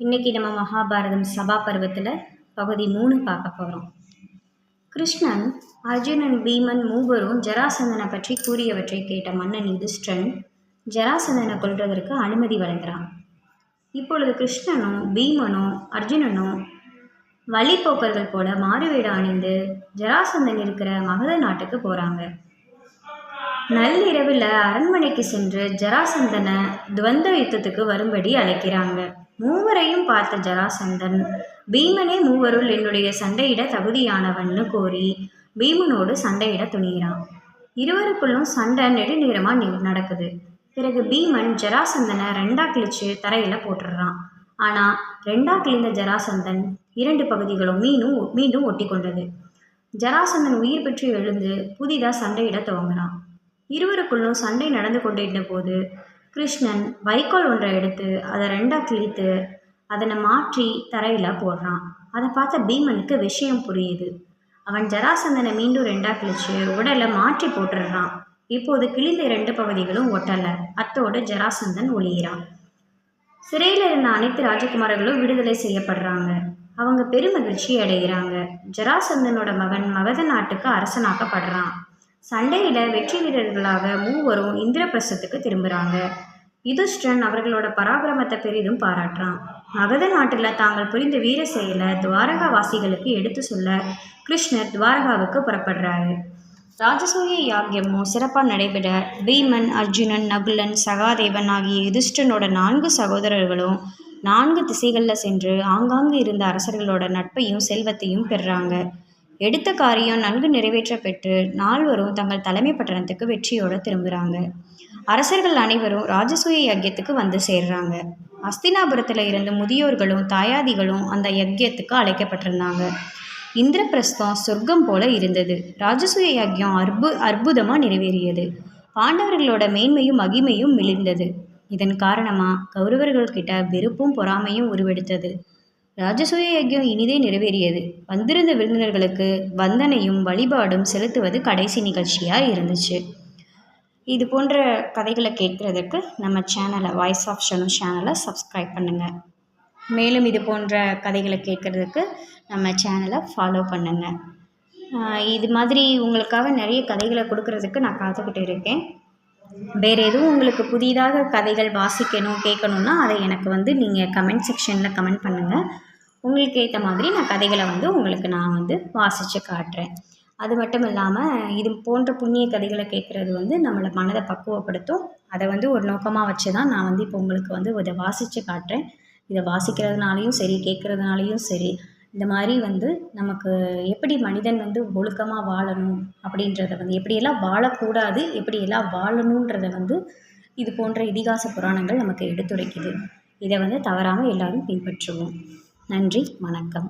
இன்றைக்கி நம்ம மகாபாரதம் சபா பருவத்தில் பகுதி 3 பார்க்க போகிறோம். கிருஷ்ணன், அர்ஜுனன், பீமன் மூவரும் ஜராசந்தனை பற்றி கூறியவற்றை கேட்ட மன்னன் யுதிஷ்டிரன் ஜராசந்தனை கொல்வதற்கு அனுமதி வழங்குகிறான். இப்பொழுது கிருஷ்ணனும் பீமனும் அர்ஜுனனும் வழிப்போக்கர்கள் போல மாறுவேடு அணிந்து ஜராசந்தன் இருக்கிற மகத நாட்டுக்கு போகிறாங்க. நள்ளிரவில் அரண்மனைக்கு சென்று ஜராசந்தனை துவந்த யுத்தத்துக்கு வரும்படி அழைக்கிறாங்க. மூவரையும் பார்த்த ஜராசந்தன், பீமனே மூவருள் என்னுடைய சண்டையிட தகுதியானவன்னு கோரி பீமனோடு சண்டையிட துணிகிறான். இருவருக்குள்ளும் சண்டை நெடுநேரமாக நடக்குது. பிறகு பீமன் ஜராசந்தனை 2 கிழிச்சு தரையில் போட்டுடுறான். ஆனால் 2 கிழிந்த ஜராசந்தன் 2 பகுதிகளும் மீண்டும் ஒட்டி கொண்டது. ஜராசந்தன் உயிர் பெற்று எழுந்து புதிதாக சண்டையிட துவங்குறான். இருவருக்குள்ளும் சண்டை நடந்து கொண்டிருந்த போது கிருஷ்ணன் வைக்கோல் ஒன்றை எடுத்து அதை 2 கிழித்து அதனை மாற்றி தரையில் போடுறான். அதை பார்த்த பீமனுக்கு விஷயம் புரியுது. அவன் ஜராசந்தனை மீண்டும் 2 கிழிச்சு உடலை மாற்றி போட்டுடுறான். இப்போது கிழிந்த 2 பகுதிகளும் ஒட்டலை. அத்தோடு ஜராசந்தன் ஒழிகிறான். சிறையில் இருந்த அனைத்து ராஜகுமாரர்களும் விடுதலை செய்யப்படுறாங்க. அவங்க பெருமகிழ்ச்சி அடைகிறாங்க. ஜராசந்தனோட மகன் மகத நாட்டுக்கு அரசனாக்கப்படுறான். சண்டையில் வெற்றி வீரர்களாக மூவரும் இந்திரபிரஸ்தத்துக்கு திரும்புகிறாங்க. யுதிஷ்டிரன் அவர்களோட பராக்கிரமத்தை பெரிதும் பாராட்டுறான். மகத நாட்டில் தாங்கள் புரிந்த வீர செயலை துவாரகா வாசிகளுக்கு எடுத்து சொல்ல கிருஷ்ணர் துவாரகாவுக்கு புறப்படுறாரு. ராஜசூய யாக்கியமும் சிறப்பாக நடைபெற பீமன், அர்ஜுனன், நகுலன், சகாதேவன் ஆகிய யுதிஷ்டிரனோட 4 சகோதரர்களும் 4 திசைகளில் சென்று ஆங்காங்கு இருந்த அரசர்களோட நட்பையும் செல்வத்தையும் பெறுறாங்க. எடுத்த காரியம் நன்கு நிறைவேற்ற பெற்று 4வரும் தங்கள் தலைமை பட்டணத்துக்கு வெற்றியோடு திரும்புகிறாங்க. அரசர்கள் அனைவரும் ராஜசூய யஜ்யத்துக்கு வந்து சேர்றாங்க. அஸ்தினாபுரத்தில் இருந்த முதியோர்களும் தாயாதிகளும் அந்த யஜ்யத்துக்கு அழைக்கப்பட்டிருந்தாங்க. இந்திரபிரஸ்தம் சொர்க்கம் போல இருந்தது. ராஜசூய யஜ்யம் அற்புதமாக நிறைவேறியது. பாண்டவர்களோட மேன்மையும் மகிமையும் மிளிர்ந்தது. இதன் காரணமாக கௌரவர்கள்கிட்ட வெறுப்பும் பொறாமையும் உருவெடுத்தது. ராஜசூய யஜ்யம் இனிதே நிறைவேறியது. வந்திருந்த விருந்தினர்களுக்கு வந்தனையும் வழிபாடும் செலுத்துவது கடைசி நிகழ்ச்சியாக இருந்துச்சு. இது போன்ற கதைகளை கேட்குறதுக்கு நம்ம சேனலை வாய்ஸ் ஆஃப் ஷனு சேனலை சப்ஸ்கிரைப் பண்ணுங்கள். மேலும் இது போன்ற கதைகளை கேட்குறதுக்கு நம்ம சேனலை ஃபாலோ பண்ணுங்கள். இது மாதிரி உங்களுக்காக நிறைய கதைகளை கொடுக்கறதுக்கு நான் காத்துக்கிட்டு இருக்கேன். வேறு எதுவும் உங்களுக்கு புதிதாக கதைகள் வாசிக்கணும் கேட்கணுன்னா அதை எனக்கு நீங்கள் கமெண்ட் செக்ஷனில் கமெண்ட் பண்ணுங்கள். உங்களுக்கு ஏற்ற மாதிரி நான் கதைகளை உங்களுக்கு நான் வாசித்து காட்டுறேன். அது மட்டும் இல்லாமல் இது போன்ற புண்ணிய கதைகளை கேட்குறது நம்மளை மனதை பக்குவப்படுத்தும். அதை ஒரு நோக்கமாக வச்சு தான் நான் இப்போ உங்களுக்கு இதை வாசித்து காட்டுறேன். இதை வாசிக்கிறதுனாலையும் சரி, கேட்குறதுனாலையும் சரி, இந்த மாதிரி நமக்கு எப்படி மனிதன் ஒழுக்கமாக வாழணும் அப்படின்றத எப்படியெல்லாம் வாழக்கூடாது, எப்படியெல்லாம் வாழணுன்றதை இது போன்ற இதிகாச புராணங்கள் நமக்கு எடுத்துரைக்குது. இதை தவறாமல் எல்லாரும் பின்பற்றுவோம். நன்றி, வணக்கம்.